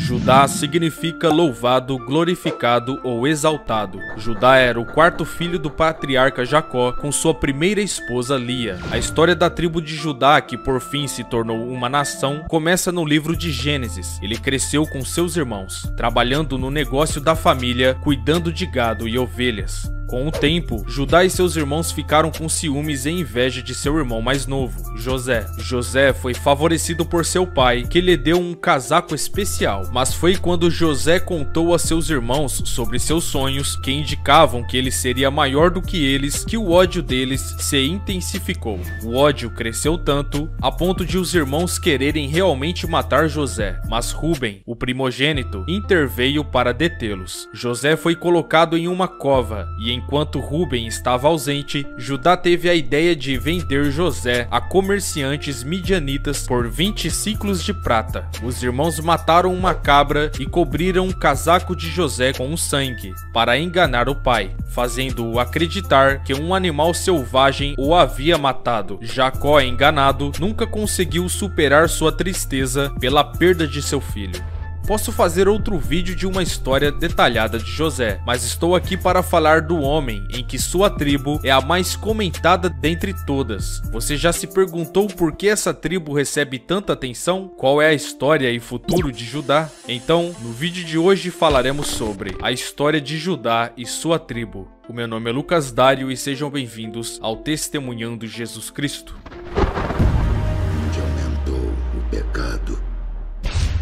Judá significa louvado, glorificado ou exaltado. Judá era o quarto filho do patriarca Jacó com sua primeira esposa Lia. A história da tribo de Judá, que por fim se tornou uma nação, começa no livro de Gênesis. Ele cresceu com seus irmãos, trabalhando no negócio da família, cuidando de gado e ovelhas. Com o tempo, Judá e seus irmãos ficaram com ciúmes e inveja de seu irmão mais novo, José. José foi favorecido por seu pai, que lhe deu um casaco especial. Mas foi quando José contou a seus irmãos sobre seus sonhos, que indicavam que ele seria maior do que eles, que o ódio deles se intensificou. O ódio cresceu tanto, a ponto de os irmãos quererem realmente matar José. Mas Rúben, o primogênito, interveio para detê-los. José foi colocado em uma cova, e enquanto Rúben estava ausente, Judá teve a ideia de vender José a comerciantes midianitas por 20 ciclos de prata. Os irmãos mataram uma cabra e cobriram um casaco de José com o sangue, para enganar o pai, fazendo-o acreditar que um animal selvagem o havia matado. Jacó, enganado, nunca conseguiu superar sua tristeza pela perda de seu filho. Posso fazer outro vídeo de uma história detalhada de José, mas estou aqui para falar do homem em que sua tribo é a mais comentada dentre todas. Você já se perguntou por que essa tribo recebe tanta atenção? Qual é a história e futuro de Judá? Então, no vídeo de hoje falaremos sobre a história de Judá e sua tribo. O meu nome é Lucas Dário e sejam bem-vindos ao Testemunhando Jesus Cristo. Onde aumentou o pecado,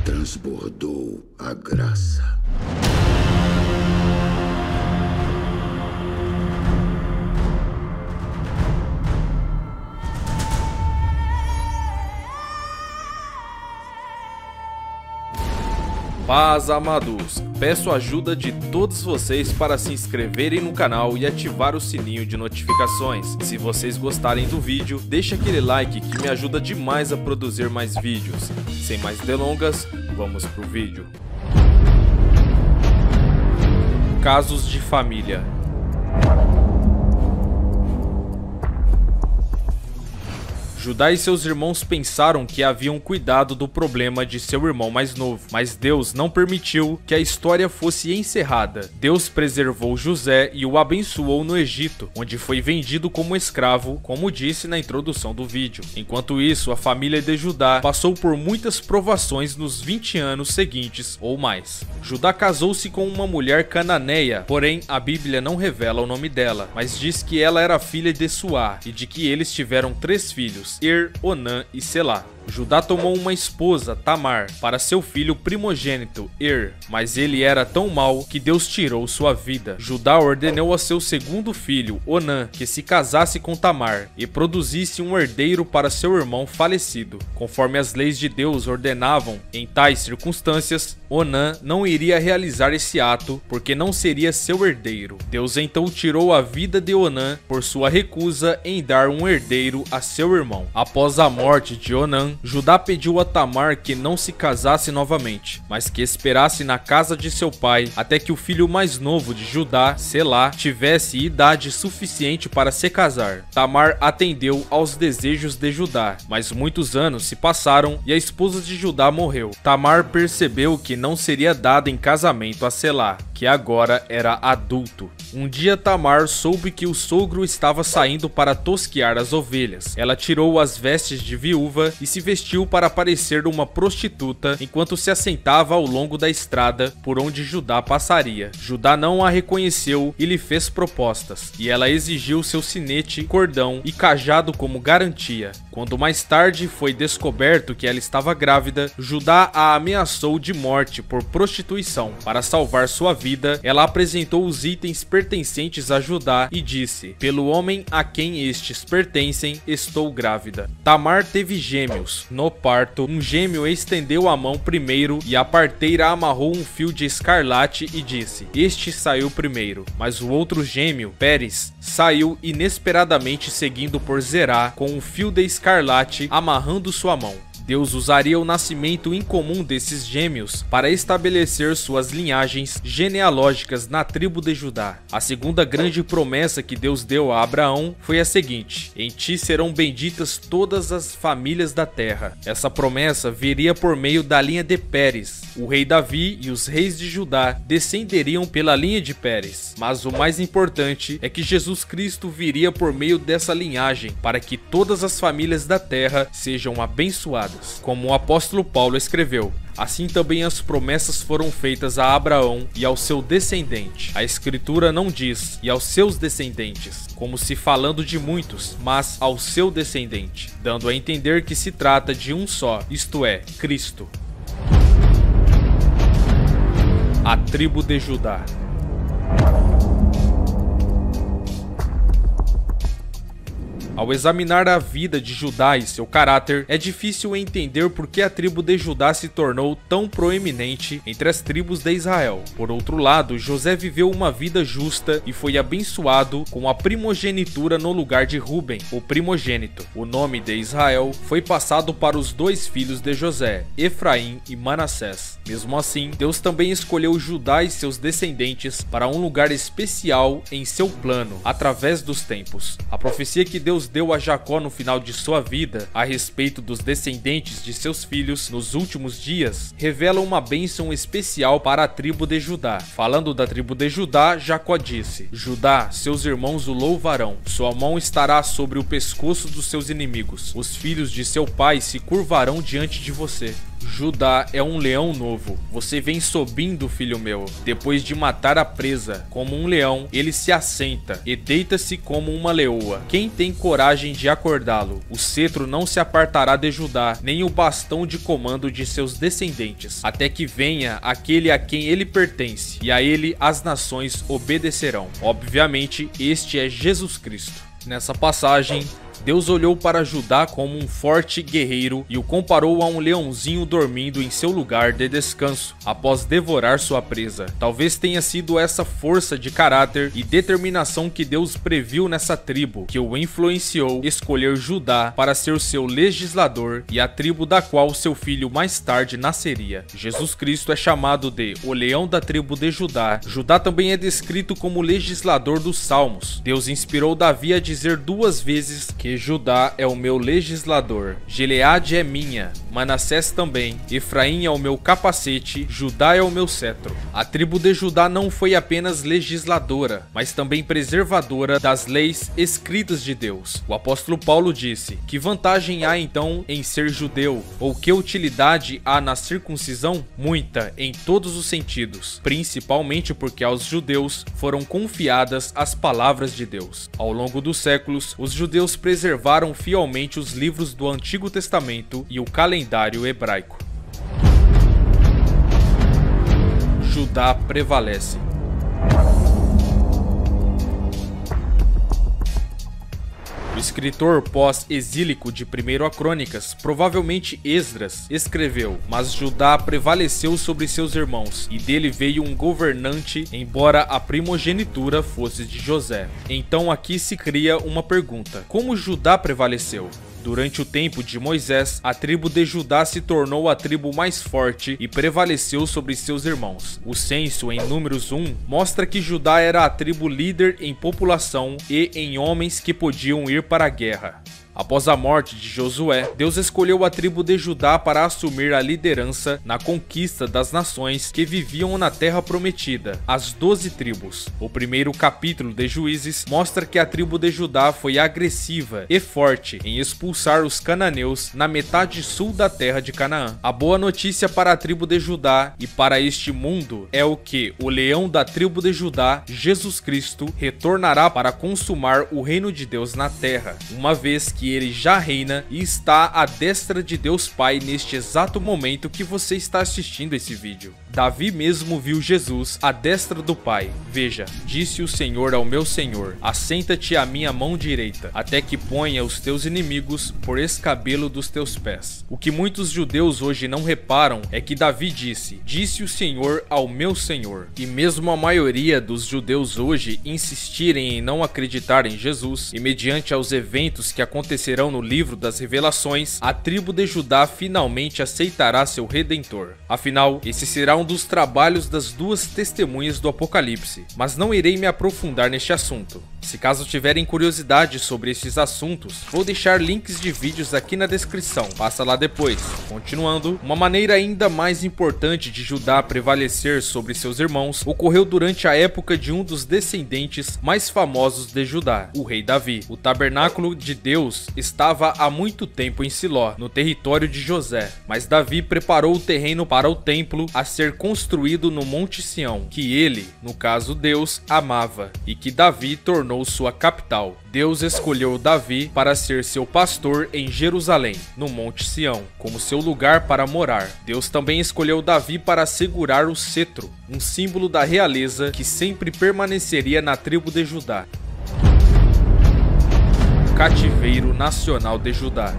transbordou a graça. Paz, amados! Peço a ajuda de todos vocês para se inscreverem no canal e ativar o sininho de notificações. Se vocês gostarem do vídeo, deixa aquele like que me ajuda demais a produzir mais vídeos. Sem mais delongas, vamos pro vídeo. Casos de família. Judá e seus irmãos pensaram que haviam cuidado do problema de seu irmão mais novo, mas Deus não permitiu que a história fosse encerrada. Deus preservou José e o abençoou no Egito, onde foi vendido como escravo, como disse na introdução do vídeo. Enquanto isso, a família de Judá passou por muitas provações nos 20 anos seguintes ou mais. Judá casou-se com uma mulher cananeia, porém a Bíblia não revela o nome dela, mas diz que ela era filha de Suá e de que eles tiveram 3 filhos, Onã e Selá. Judá tomou uma esposa, Tamar, para seu filho primogênito, mas ele era tão mau que Deus tirou sua vida. Judá ordenou a seu segundo filho, Onã, que se casasse com Tamar e produzisse um herdeiro para seu irmão falecido. Conforme as leis de Deus ordenavam, em tais circunstâncias, Onã não iria realizar esse ato porque não seria seu herdeiro. Deus então tirou a vida de Onã por sua recusa em dar um herdeiro a seu irmão. Após a morte de Onã, Judá pediu a Tamar que não se casasse novamente, mas que esperasse na casa de seu pai até que o filho mais novo de Judá, Selá, tivesse idade suficiente para se casar. Tamar atendeu aos desejos de Judá, mas muitos anos se passaram e a esposa de Judá morreu. Tamar percebeu que não seria dada em casamento a Selá, que agora era adulto. Um dia Tamar soube que o sogro estava saindo para tosquear as ovelhas. Ela tirou as vestes de viúva e se vestiu para parecer uma prostituta enquanto se assentava ao longo da estrada por onde Judá passaria. Judá não a reconheceu e lhe fez propostas, e ela exigiu seu sinete, cordão e cajado como garantia. Quando mais tarde foi descoberto que ela estava grávida, Judá a ameaçou de morte por prostituição. Para salvar sua vida, ela apresentou os itens pertencentes a Judá e disse: "Pelo homem a quem estes pertencem, estou grávida." Tamar teve gêmeos. No parto, um gêmeo estendeu a mão primeiro e a parteira amarrou um fio de escarlate e disse: "Este saiu primeiro." Mas o outro gêmeo, Pérez, saiu inesperadamente seguindo por Zerá com um fio de escarlate amarrando sua mão. Deus usaria o nascimento incomum desses gêmeos para estabelecer suas linhagens genealógicas na tribo de Judá. A segunda grande promessa que Deus deu a Abraão foi a seguinte: em ti serão benditas todas as famílias da terra. Essa promessa viria por meio da linha de Pérez. O rei Davi e os reis de Judá descenderiam pela linha de Pérez. Mas o mais importante é que Jesus Cristo viria por meio dessa linhagem para que todas as famílias da terra sejam abençoadas. Como o apóstolo Paulo escreveu: assim também as promessas foram feitas a Abraão e ao seu descendente. A escritura não diz e aos seus descendentes, como se falando de muitos, mas ao seu descendente, dando a entender que se trata de um só, isto é, Cristo. A tribo de Judá. Ao examinar a vida de Judá e seu caráter, é difícil entender por que a tribo de Judá se tornou tão proeminente entre as tribos de Israel. Por outro lado, José viveu uma vida justa e foi abençoado com a primogenitura no lugar de Ruben, o primogênito. O nome de Israel foi passado para os dois filhos de José, Efraim e Manassés. Mesmo assim, Deus também escolheu Judá e seus descendentes para um lugar especial em seu plano, através dos tempos. A profecia que Deus deu a Jacó no final de sua vida a respeito dos descendentes de seus filhos nos últimos dias revela uma bênção especial para a tribo de Judá. Falando da tribo de Judá, Jacó disse: Judá, seus irmãos o louvarão, sua mão estará sobre o pescoço dos seus inimigos, os filhos de seu pai se curvarão diante de você. Judá é um leão novo, você vem subindo, filho meu, depois de matar a presa. Como um leão, ele se assenta e deita-se como uma leoa. Quem tem coragem de acordá-lo? O cetro não se apartará de Judá, nem o bastão de comando de seus descendentes, até que venha aquele a quem ele pertence, e a ele as nações obedecerão. Obviamente, este é Jesus Cristo. Nessa passagem, Deus olhou para Judá como um forte guerreiro e o comparou a um leãozinho dormindo em seu lugar de descanso após devorar sua presa. Talvez tenha sido essa força de caráter e determinação que Deus previu nessa tribo que o influenciou a escolher Judá para ser seu legislador e a tribo da qual seu filho mais tarde nasceria. Jesus Cristo é chamado de o leão da tribo de Judá. Judá também é descrito como legislador dos Salmos. Deus inspirou Davi a dizer 2 vezes que Judá é o meu legislador, Gileade é minha, Manassés também, Efraim é o meu capacete, Judá é o meu cetro. A tribo de Judá não foi apenas legisladora, mas também preservadora das leis escritas de Deus. O apóstolo Paulo disse: que vantagem há então em ser judeu? Ou que utilidade há na circuncisão? Muita, em todos os sentidos, principalmente porque aos judeus foram confiadas as palavras de Deus. Ao longo dos séculos, os judeus preservaram fielmente os livros do Antigo Testamento e o calendário hebraico. Judá prevalece. O escritor pós-exílico de 1 Crônicas, provavelmente Esdras, escreveu: mas Judá prevaleceu sobre seus irmãos, e dele veio um governante, embora a primogenitura fosse de José. Então aqui se cria uma pergunta: como Judá prevaleceu? Durante o tempo de Moisés, a tribo de Judá se tornou a tribo mais forte e prevaleceu sobre seus irmãos. O censo em Números 1 mostra que Judá era a tribo líder em população e em homens que podiam ir para a guerra. Após a morte de Josué, Deus escolheu a tribo de Judá para assumir a liderança na conquista das nações que viviam na terra prometida, as 12 tribos. O primeiro capítulo de Juízes mostra que a tribo de Judá foi agressiva e forte em expulsar os cananeus na metade sul da terra de Canaã. A boa notícia para a tribo de Judá e para este mundo é o que o leão da tribo de Judá, Jesus Cristo, retornará para consumar o reino de Deus na terra, uma vez que ele já reina e está à destra de Deus Pai neste exato momento que você está assistindo esse vídeo. Davi mesmo viu Jesus à destra do Pai. Veja, disse o Senhor ao meu Senhor: assenta-te à minha mão direita, até que ponha os teus inimigos por escabelo dos teus pés. O que muitos judeus hoje não reparam é que Davi disse o Senhor ao meu Senhor. E mesmo a maioria dos judeus hoje insistirem em não acreditar em Jesus, e mediante aos eventos que aconteceram acontecerão no livro das Revelações, a tribo de Judá finalmente aceitará seu Redentor. Afinal, esse será um dos trabalhos das duas testemunhas do Apocalipse, mas não irei me aprofundar neste assunto. Se caso tiverem curiosidade sobre esses assuntos, vou deixar links de vídeos aqui na descrição, passa lá depois. Continuando, uma maneira ainda mais importante de Judá prevalecer sobre seus irmãos ocorreu durante a época de um dos descendentes mais famosos de Judá, o rei Davi. O tabernáculo de Deus estava há muito tempo em Siló, no território de José, mas Davi preparou o terreno para o templo a ser construído no Monte Sião, que ele, no caso Deus, amava, e que Davi tornou sua capital. Deus escolheu Davi para ser seu pastor em Jerusalém, no Monte Sião, como seu lugar para morar. Deus também escolheu Davi para segurar o cetro, um símbolo da realeza que sempre permaneceria na tribo de Judá. Cativeiro nacional de Judá.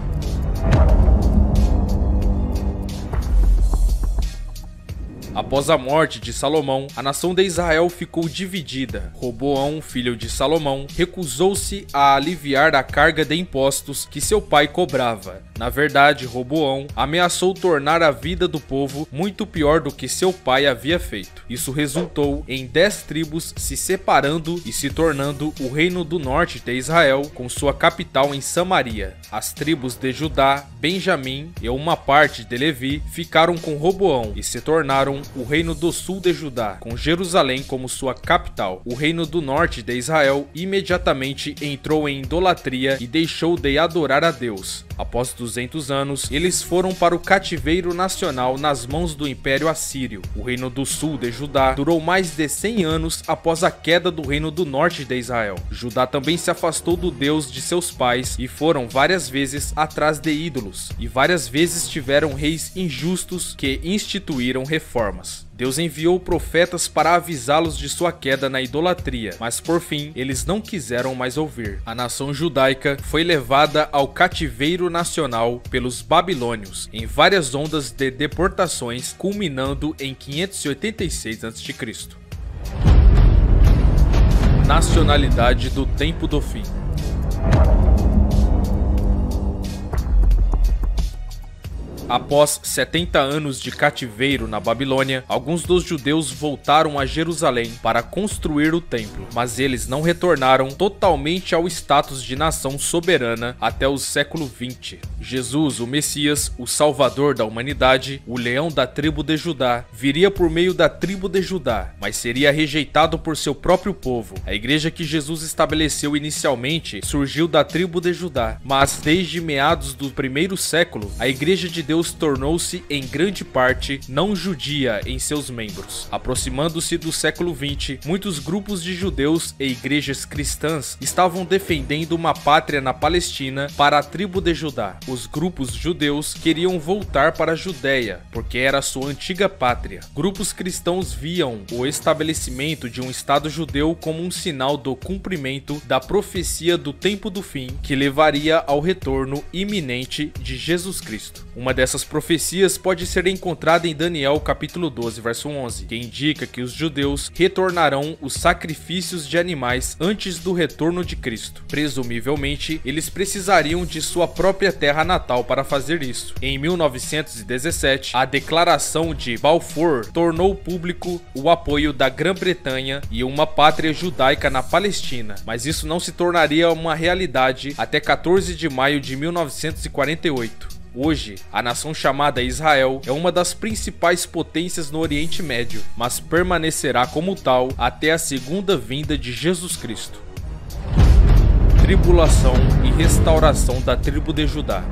Após a morte de Salomão, a nação de Israel ficou dividida. Roboão, filho de Salomão, recusou-se a aliviar a carga de impostos que seu pai cobrava. Na verdade, Roboão ameaçou tornar a vida do povo muito pior do que seu pai havia feito. Isso resultou em 10 tribos se separando e se tornando o reino do norte de Israel, com sua capital em Samaria. As tribos de Judá, Benjamim e uma parte de Levi ficaram com Roboão e se tornaram o reino do sul de Judá, com Jerusalém como sua capital. O reino do norte de Israel imediatamente entrou em idolatria e deixou de adorar a Deus. Após 200 anos, eles foram para o cativeiro nacional nas mãos do Império Assírio. O reino do sul de Judá durou mais de 100 anos após a queda do reino do norte de Israel. Judá também se afastou do Deus de seus pais e foram várias vezes atrás de ídolos, e várias vezes tiveram reis injustos que instituíram reformas. Deus enviou profetas para avisá-los de sua queda na idolatria, mas por fim, eles não quiseram mais ouvir. A nação judaica foi levada ao cativeiro nacional pelos babilônios, em várias ondas de deportações, culminando em 586 a.C. Nacionalidade do tempo do fim. Após 70 anos de cativeiro na Babilônia, alguns dos judeus voltaram a Jerusalém para construir o templo, mas eles não retornaram totalmente ao status de nação soberana até o século 20. Jesus, o Messias, o Salvador da humanidade, o leão da tribo de Judá, viria por meio da tribo de Judá, mas seria rejeitado por seu próprio povo. A igreja que Jesus estabeleceu inicialmente surgiu da tribo de Judá, mas desde meados do primeiro século, a igreja de Deus tornou-se em grande parte não judia em seus membros. Aproximando-se do século 20, muitos grupos de judeus e igrejas cristãs estavam defendendo uma pátria na Palestina para a tribo de Judá. Os grupos judeus queriam voltar para a Judéia, porque era sua antiga pátria. Grupos cristãos viam o estabelecimento de um Estado judeu como um sinal do cumprimento da profecia do tempo do fim, que levaria ao retorno iminente de Jesus Cristo. Uma dessas profecias pode ser encontrada em Daniel capítulo 12, verso 11, que indica que os judeus retornarão os sacrifícios de animais antes do retorno de Cristo. Presumivelmente, eles precisariam de sua própria terra natal para fazer isso. Em 1917, a Declaração de Balfour tornou público o apoio da Grã-Bretanha e uma pátria judaica na Palestina, mas isso não se tornaria uma realidade até 14 de maio de 1948. Hoje, a nação chamada Israel é uma das principais potências no Oriente Médio, mas permanecerá como tal até a segunda vinda de Jesus Cristo. Tribulação e restauração da tribo de Judá.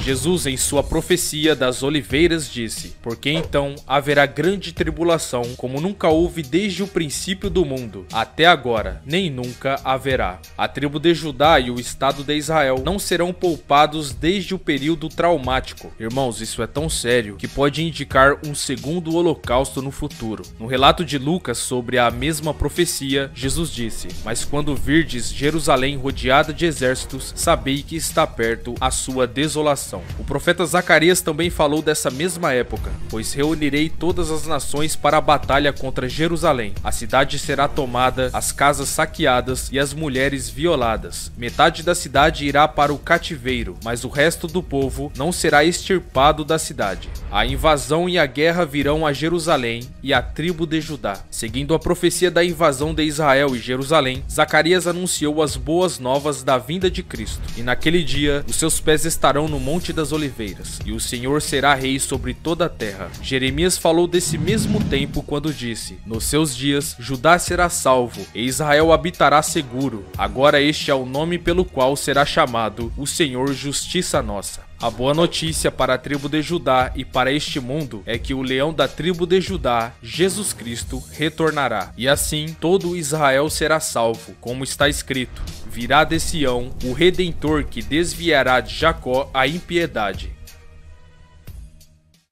Jesus, em sua profecia das oliveiras, disse: porque então haverá grande tribulação, como nunca houve desde o princípio do mundo, até agora, nem nunca haverá. A tribo de Judá e o Estado de Israel não serão poupados desde o período traumático. Irmãos, isso é tão sério que pode indicar um segundo holocausto no futuro. No relato de Lucas sobre a mesma profecia, Jesus disse: mas quando virdes Jerusalém rodeada de exércitos, sabei que está perto a sua desolação. coração. O profeta Zacarias também falou dessa mesma época, pois reunirei todas as nações para a batalha contra Jerusalém. A cidade será tomada, as casas saqueadas e as mulheres violadas. Metade da cidade irá para o cativeiro, mas o resto do povo não será extirpado da cidade. A invasão e a guerra virão a Jerusalém e a tribo de Judá. Seguindo a profecia da invasão de Israel e Jerusalém, Zacarias anunciou as boas novas da vinda de Cristo. E naquele dia, os seus pés estarão no Monte das Oliveiras, e o Senhor será rei sobre toda a terra. Jeremias falou desse mesmo tempo quando disse: nos seus dias, Judá será salvo, e Israel habitará seguro. Agora este é o nome pelo qual será chamado o Senhor Justiça Nossa. A boa notícia para a tribo de Judá e para este mundo é que o leão da tribo de Judá, Jesus Cristo, retornará. E assim, todo Israel será salvo, como está escrito: virá de Sião o Redentor que desviará de Jacó a impiedade.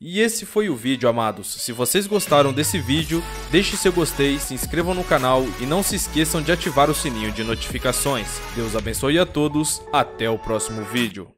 E esse foi o vídeo, amados. Se vocês gostaram desse vídeo, deixe seu gostei, se inscrevam no canal e não se esqueçam de ativar o sininho de notificações. Deus abençoe a todos, até o próximo vídeo.